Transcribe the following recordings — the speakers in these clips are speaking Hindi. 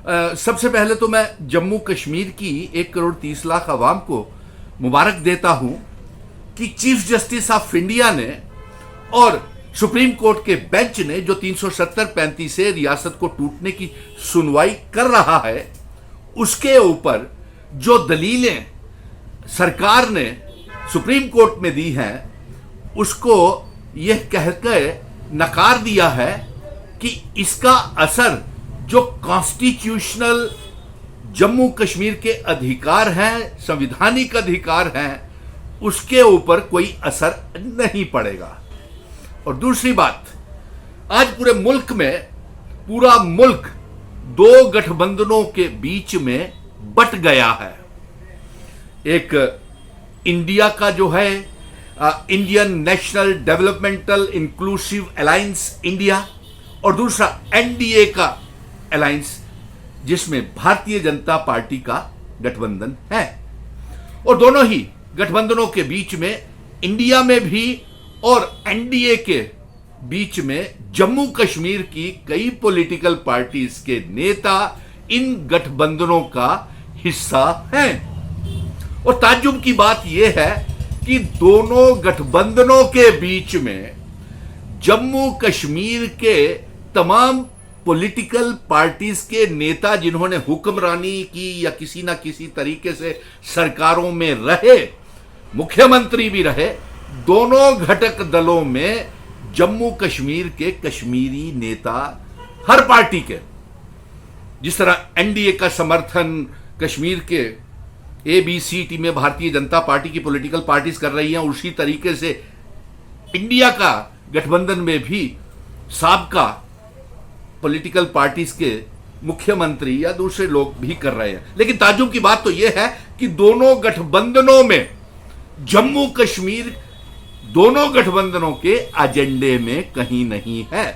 सबसे पहले तो मैं जम्मू कश्मीर की 1 करोड़ 30 लाख आवाम को मुबारक देता हूं कि चीफ जस्टिस ऑफ इंडिया ने और सुप्रीम कोर्ट के बेंच ने जो 370-35 से रियासत को टूटने की सुनवाई कर रहा है, उसके ऊपर जो दलीलें सरकार ने सुप्रीम कोर्ट में दी हैं, उसको यह कहकर नकार दिया है कि इसका असर जो कॉन्स्टिट्यूशनल जम्मू कश्मीर के अधिकार हैं, संवैधानिक अधिकार हैं, उसके ऊपर कोई असर नहीं पड़ेगा। और दूसरी बात, आज पूरे मुल्क में पूरा मुल्क दो गठबंधनों के बीच में बट गया है। एक इंडिया का जो है Indian national developmental inclusive alliance India, और दूसरा एनडीए का अलायंस जिसमें भारतीय जनता पार्टी का गठबंधन है। और दोनों ही गठबंधनों के बीच में इंडिया में भी और एनडीए के बीच में जम्मू कश्मीर की कई पॉलिटिकल पार्टीज के नेता इन गठबंधनों का हिस्सा हैं। और ताज्जुब की बात यह है कि दोनों गठबंधनों के बीच में जम्मू कश्मीर के तमाम पॉलिटिकल पार्टीज के नेता जिन्होंने हुक्मरानी की या किसी ना किसी तरीके से सरकारों में रहे, मुख्यमंत्री भी रहे, दोनों घटक दलों में जम्मू कश्मीर के कश्मीरी नेता हर पार्टी के, जिस तरह एनडीए का समर्थन कश्मीर के एबीसीटी में भारतीय जनता पार्टी की पॉलिटिकल पार्टीज कर रही हैं, उसी तरीके से इंडिया का गठबंधन में भी साबका पॉलिटिकल पार्टीज के मुख्यमंत्री या दूसरे लोग भी कर रहे हैं। लेकिन ताज्जुब की बात तो यह है कि दोनों गठबंधनों में जम्मू कश्मीर दोनों गठबंधनों के एजेंडे में कहीं नहीं है।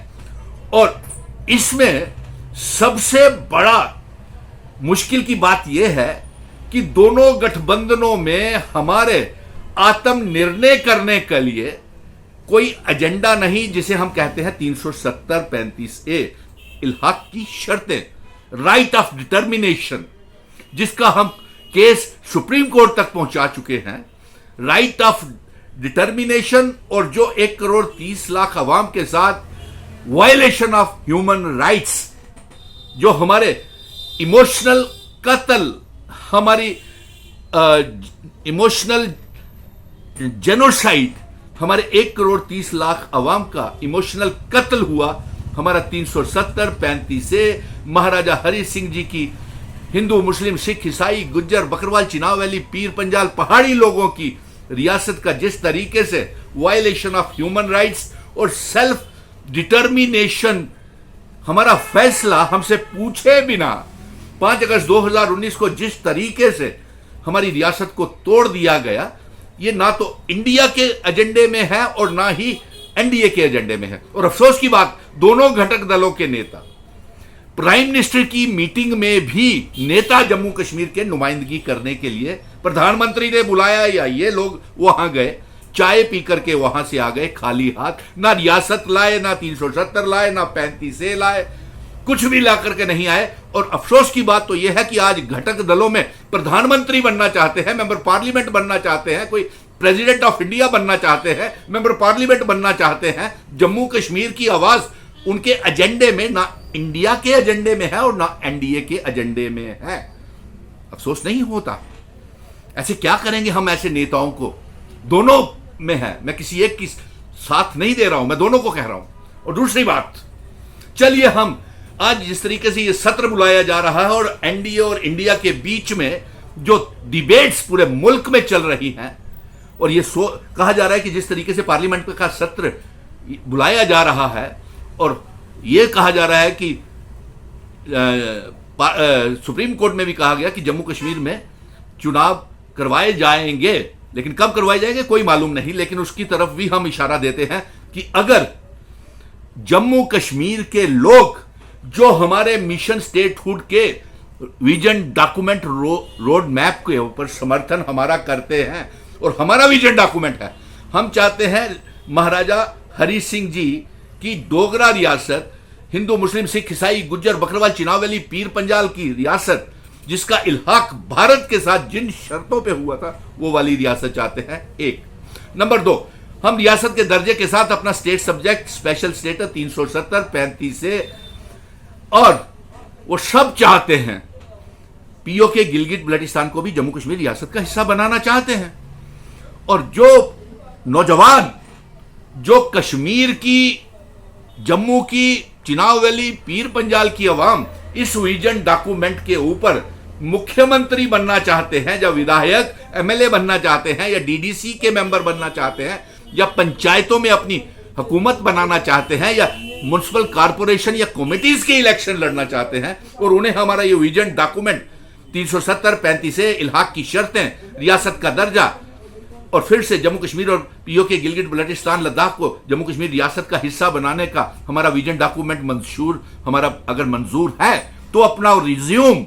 और इसमें सबसे बड़ा मुश्किल की बात यह है कि दोनों गठबंधनों में हमारे आत्मनिर्णय करने के लिए कोई एजेंडा नहीं, जिसे हम कहते हैं 370-35A, इल्हाक की शर्तें, राइट ऑफ डिटर्मिनेशन, जिसका हम केस सुप्रीम कोर्ट तक पहुंचा चुके हैं। राइट ऑफ डिटर्मिनेशन और जो 1 करोड़ 30 लाख अवाम के साथ वायलेशन ऑफ ह्यूमन राइट्स, जो हमारे इमोशनल कत्ल, हमारी इमोशनल जेनोसाइड, हमारे 1 करोड़ 30 लाख अवाम का इमोशनल कत्ल हुआ, हमारा 370-35 से महाराजा हरि सिंह जी की हिंदू मुस्लिम सिख ईसाई गुज्जर बकरवाल चिनाव वैली पीर पंजाल पहाड़ी लोगों की रियासत का जिस तरीके से वायलेशन ऑफ ह्यूमन राइट्स और सेल्फ डिटर्मिनेशन, हमारा फैसला हमसे पूछे बिना 5 अगस्त 2019 को जिस तरीके से हमारी रियासत को तोड़ दिया गया, ये ना तो इंडिया के एजेंडे में है और ना ही एनडीए के एजेंडे में है। और अफसोस की बात, दोनों घटक दलों के नेता प्राइम मिनिस्टर की मीटिंग में भी नेता जम्मू कश्मीर के नुमाइंदगी करने के लिए प्रधानमंत्री ने बुलाया या ये लोग वहां गए, चाय पी करके वहां से आ गए खाली हाथ, ना रियासत लाए, ना 370 लाए, ना 35A लाए, कुछ भी ला करके नहीं आए। और अफसोस की बात तो यह है कि आज घटक दलों में प्रधानमंत्री बनना चाहते हैं, मेंबर पार्लियामेंट बनना चाहते हैं, कोई प्रेसिडेंट ऑफ इंडिया बनना चाहते हैं, मेंबर पार्लियामेंट बनना चाहते हैं। जम्मू कश्मीर की आवाज उनके एजेंडे में ना इंडिया के एजेंडे में है और ना एनडीए के एजेंडे में है। अफसोस नहीं होता? ऐसे क्या करेंगे हम ऐसे नेताओं को? दोनों में है, मैं किसी एक की साथ नहीं दे रहा हूं, मैं दोनों को कह रहा हूं। और दूसरी बात, चलिए हम आज जिस तरीके से ये सत्र बुलाया जा रहा है और एनडीए और इंडिया के बीच में जो डिबेट्स पूरे मुल्क में चल रही हैं, और ये कहा जा रहा है कि जिस तरीके से पार्लियामेंट का सत्र बुलाया जा रहा है और ये कहा जा रहा है कि सुप्रीम कोर्ट में भी कहा गया कि जम्मू कश्मीर में चुनाव करवाए जाएंगे, लेकिन कब करवाए जाएंगे कोई मालूम नहीं। लेकिन उसकी तरफ भी हम इशारा देते हैं कि अगर जम्मू कश्मीर के लोग जो हमारे मिशन स्टेटहुड के विजन डॉक्यूमेंट रोड मैप के ऊपर समर्थन हमारा करते हैं, और हमारा विजन डॉक्यूमेंट है, हम चाहते हैं महाराजा हरि सिंह जी की डोगरा रियासत हिंदू मुस्लिम सिख ईसाई गुज्जर बकरवाल चिनाव पीर पंजाल की रियासत, जिसका इल्हाक भारत के साथ जिन शर्तों पे हुआ था वो वाली रियासत चाहते हैं। एक नंबर 2, हम रियासत के दर्जे के साथ अपना स्टेट सब्जेक्ट स्पेशल स्टेटस 370 35 से, और वो सब चाहते हैं पीओके गिलगिट बल्टिस्तान को भी जम्मू कश्मीर रियासत का हिस्सा बनाना चाहते हैं। और जो नौजवान जो कश्मीर की, जम्मू की, चिनाव वैली, पीर पंजाल की अवाम इस विजन डॉक्यूमेंट के ऊपर मुख्यमंत्री बनना चाहते हैं, या विधायक एमएलए बनना चाहते हैं, या डीडीसी के मेंबर बनना चाहते हैं, या पंचायतों में अपनी हुकूमत बनाना चाहते हैं, या म्युनिसिपल कॉर्पोरेशन या कमेटीज के इलेक्शन लड़ना चाहते हैं, और उन्हें हमारा ये विजन डॉक्यूमेंट 370 35 से इल्हाक की शर्तें, रियासत का दर्जा, और फिर से जम्मू कश्मीर और पीओके गिलगिट बल्टिस्तान लद्दाख को जम्मू कश्मीर रियासत का हिस्सा बनाने का हमारा विजन डॉक्यूमेंट हमारा अगर मंजूर है तो अपना रिज्यूम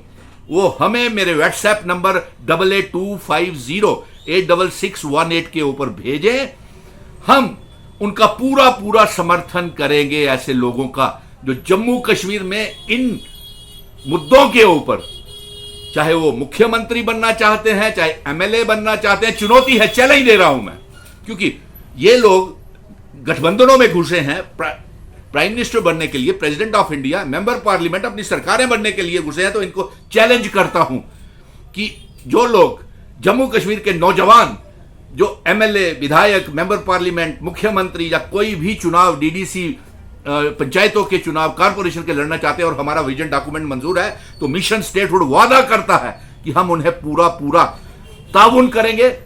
वो हमें मेरे व्हाट्सएप नंबर 8825086618 के ऊपर भेजें। हम उनका पूरा पूरा समर्थन करेंगे ऐसे लोगों का जो जम्मू कश्मीर में इन मुद्दों के ऊपर, चाहे वो मुख्यमंत्री बनना चाहते हैं, चाहे एमएलए बनना चाहते हैं। चुनौती है, चैलेंज दे रहा हूं मैं, क्योंकि ये लोग गठबंधनों में घुसे हैं प्राइम मिनिस्टर बनने के लिए, president of India, member parliament, अपनी सरकारें बनने के लिए घुसे हैं। तो इनको चैलेंज करता हूं कि जो लोग जम्मू कश्मीर के नौजवान जो एमएलए, विधायक, मेंबर पार्लियामेंट, मुख्यमंत्री या कोई भी चुनाव, डीडीसी, पंचायतों के चुनाव, कारपोरेशन के लड़ना चाहते हैं और हमारा विजन डॉक्यूमेंट मंजूर है, तो मिशन स्टेटहुड वादा करता है कि हम उन्हें पूरा पूरा ताउन करेंगे।